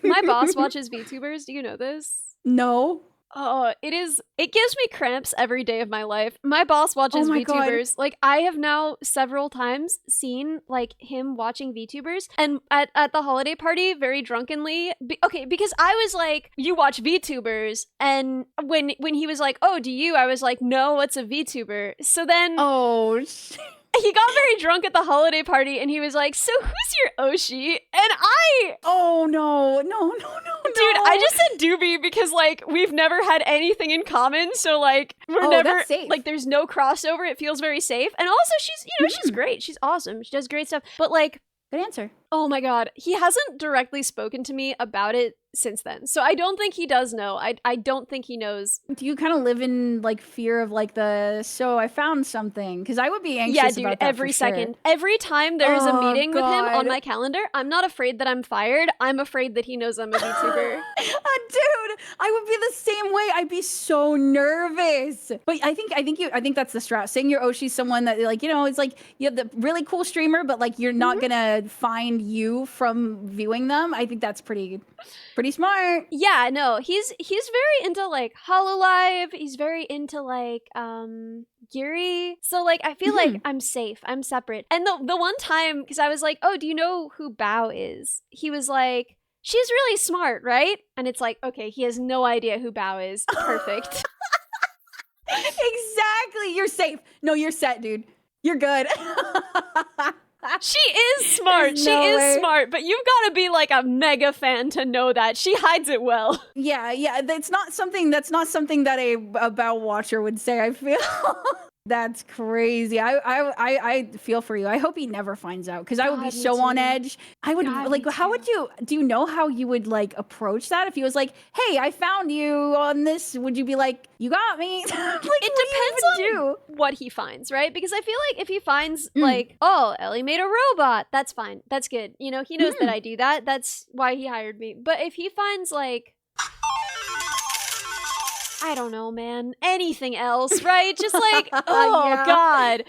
My boss watches VTubers. Do you know this? No. Oh, it gives me cramps every day of my life. My boss watches my God. VTubers. Like, I have now several times seen, like, him watching VTubers, and at the holiday party, very drunkenly, because I was like, you watch VTubers, and when he was like, oh, do you? I was like, no, what's a VTuber? So then... Oh, he got very drunk at the holiday party, and he was like, so who's your Oshi? And I... Oh, no. Dude, I just said doobie because, like, we've never had anything in common, so, like, we're never... that's safe. Like, there's no crossover. It feels very safe. And also, she's, she's great. She's awesome. She does great stuff. But, like... Good answer. Oh my God. He hasn't directly spoken to me about it since then. So I don't think he does know. I don't think he knows. Do you kind of live in like fear of like so I found something? Because I would be anxious yeah, dude, about that every for second. Sure. Every time there's a meeting with him on God. my calendar, I'm not afraid that I'm fired. I'm afraid that he knows I'm a VTuber. Dude, I would be the same way. I'd be so nervous. But I think that's the stress. Saying your Oshi's someone that, like, it's like you have the really cool streamer, but like you're not gonna find you from viewing them. I think that's pretty smart. Yeah, no, he's very into like Hololive. He's very into like Geary. So like I feel like I'm safe. I'm separate. And the one time, because I was like, oh, do you know who Bao is? He was like, she's really smart, right? And it's like, okay, he has no idea who Bao is. Perfect. Exactly. You're safe. No, you're set, dude. You're good. She is smart. She is smart, but you've got to be like a mega fan to know that. She hides it well. Yeah. That's not something that a Bow watcher would say, I feel. That's crazy. I feel for you. I hope he never finds out, because I would be so on edge. I would do you know how you would like approach that if he was like, hey, I found you on this? Would you be like, you got me? Like, it depends on what he finds, right? Because I feel like if he finds like, oh, Ellie made a robot, that's fine. That's good. He knows that I do that. That's why he hired me. But if he finds like, I don't know, man, anything else, right? Just like, oh, God.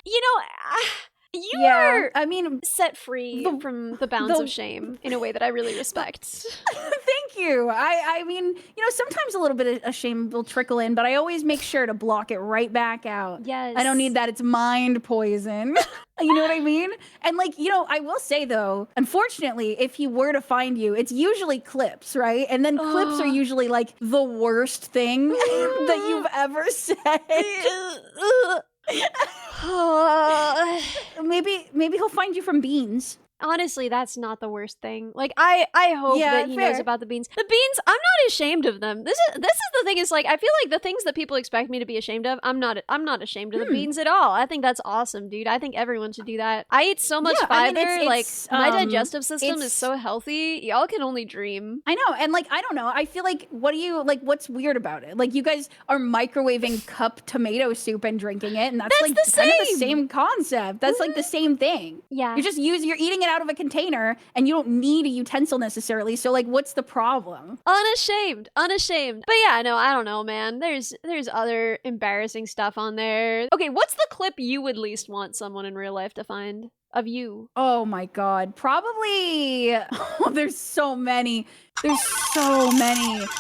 You are, I mean, set free from the bounds of shame in a way that I really respect. Thank you. I mean, sometimes a little bit of shame will trickle in, but I always make sure to block it right back out. Yes. I don't need that. It's mind poison. You know what I mean? And like, I will say though, unfortunately, if he were to find you, it's usually clips, right? And then clips are usually like the worst thing that you've ever said. Maybe he'll find you from beans. Honestly, that's not the worst thing. Like, I hope that he knows about the beans. The beans, I'm not ashamed of them. This is the thing, is like, I feel like the things that people expect me to be ashamed of, I'm not ashamed of the beans at all. I think that's awesome, dude. I think everyone should do that. I eat so much fiber. My digestive system is so healthy. Y'all can only dream. I know. And like, I don't know. I feel like, what's weird about it? Like, you guys are microwaving cup tomato soup and drinking it, and that's like kind of the same concept. That's like the same thing. Yeah. You're eating it out of a container, and you don't need a utensil necessarily, so like, what's the problem? Unashamed. But yeah, no, I don't know, man. There's other embarrassing stuff on there. Okay, what's the clip you would least want someone in real life to find of you? Oh my God, probably there's so many. You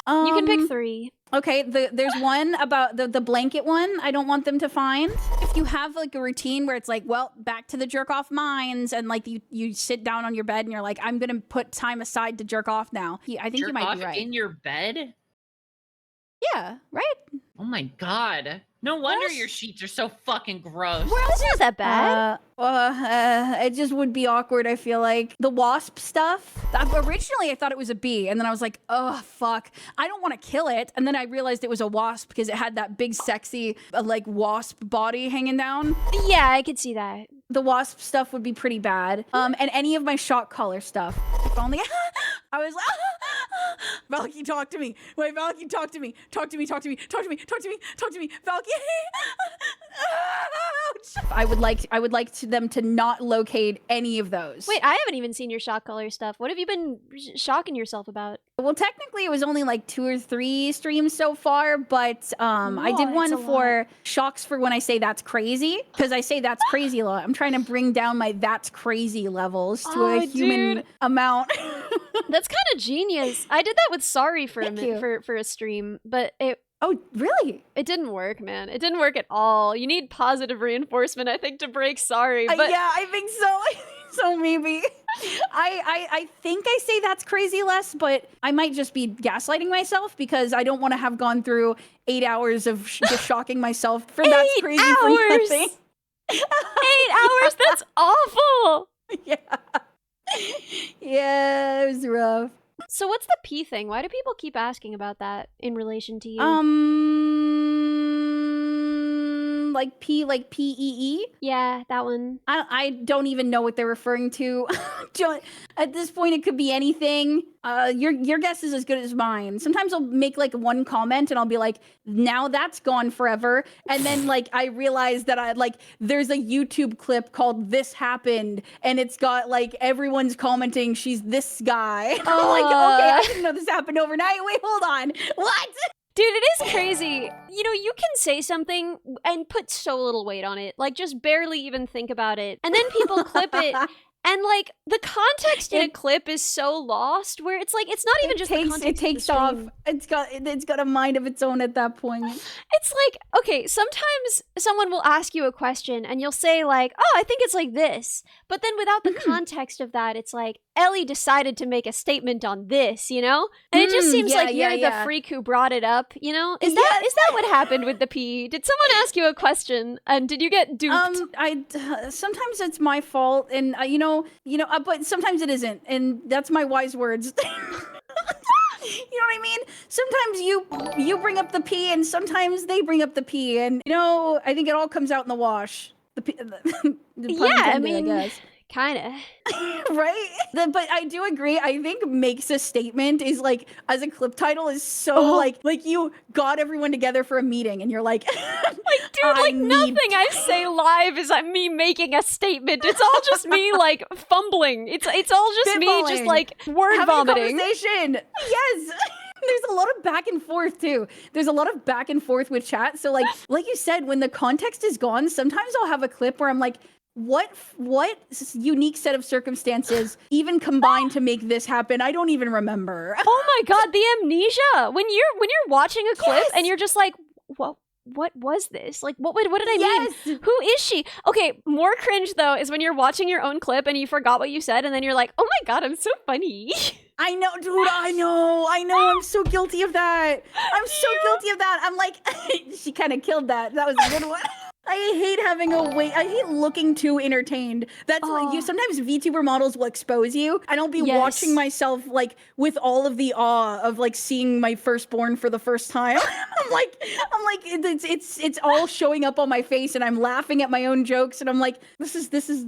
can pick 3. Okay, there's one about the blanket one I don't want them to find. If you have like a routine where it's like, well, back to the jerk off minds, and like you sit down on your bed and you're like, I'm gonna put time aside to jerk off now. I think you might be right. In your bed? Yeah, right? Oh my God. No wonder your sheets are so fucking gross. Well, it's not that bad. It just would be awkward, I feel like. The wasp stuff. Originally, I thought it was a bee, and then I was like, oh, fuck. I don't want to kill it. And then I realized it was a wasp because it had that big, sexy, like, wasp body hanging down. Yeah, I could see that. The wasp stuff would be pretty bad. And any of my shock collar stuff. If only I was like, Valky, talk to me. Wait, Valky, talk to me. Talk to me. Valky. I would like them to not locate any of those. Wait, I haven't even seen your shock collar stuff. What have you been shocking yourself about? Well, technically it was only like 2 or 3 streams so far, but I did one for shocks for when I say that's crazy, because I say that's crazy a lot. I'm trying to bring down my that's crazy levels to a human amount. That's kind of genius. I did that with Sorry for Thank a you. for a stream, but it Oh, really? It didn't work, man. It didn't work at all. You need positive reinforcement, I think, to break Sorry. But yeah, I think so. So maybe. I think I say that's crazy less, but I might just be gaslighting myself because I don't want to have gone through 8 hours of just shocking myself for that's crazy for nothing. 8 hours? That's awful. Yeah. Yeah, it was rough. So what's the P thing? Why do people keep asking about that in relation to you? Like P-E-E? Yeah, that one. I don't even know what they're referring to. At this point, it could be anything. Your guess is as good as mine. Sometimes I'll make like one comment and I'll be like, now that's gone forever. And then like I realize that there's a YouTube clip called This Happened and it's got like everyone's commenting she's this guy. I'm like, okay, I didn't know this happened overnight. Wait, hold on. What? Dude, it is crazy. You know, you can say something and put so little weight on it. Like, just barely even think about it. And then people clip it. And, like, the context in a clip is so lost where it's like, it's not even just the context. It takes off. It's got a mind of its own at that point. It's like, okay, sometimes someone will ask you a question and you'll say, like, oh, I think it's like this. But then without the context of that, it's like, Ellie decided to make a statement on this, you know? And it just seems like you're the freak who brought it up, you know? Is that what happened with the P? Did someone ask you a question and did you get duped? Sometimes it's my fault and but sometimes it isn't, and that's my wise words. You know what I mean? Sometimes you bring up the P and sometimes they bring up the P, and I think it all comes out in the wash. The pun intended, I guess. Kinda. Right? But I do agree. I think makes a statement is like, as a clip title is so like you got everyone together for a meeting and you're like, dude, nothing I say live is me making a statement. It's all just me like fumbling. It's all just me just like word vomiting. Conversation. Yes. There's a lot of back and forth too. There's a lot of back and forth with chat. So like you said, when the context is gone, sometimes I'll have a clip where I'm like, what unique set of circumstances even combined to make this happen? I don't even remember. Oh my god, the amnesia. When you're watching a clip and you're just like, what was this? Like, what did I mean? Who is she? Okay, more cringe though is when you're watching your own clip and you forgot what you said and then you're like, oh my god, I'm so funny. I know, dude, I know. I'm so guilty of that. I'm like, she kind of killed that. That was a good one. I hate having I hate looking too entertained. That's what sometimes VTuber models will expose you. And I'll be watching myself like with all of the awe of like seeing my firstborn for the first time. I'm like, it's all showing up on my face and I'm laughing at my own jokes and I'm like, this is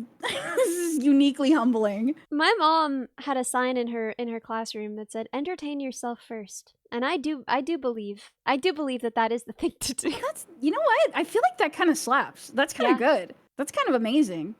uniquely humbling. My mom had a sign in her classroom that said, entertain yourself first. And I do believe that is the thing to do. You know what? I feel like that kind of slaps. That's kind of good. That's kind of amazing.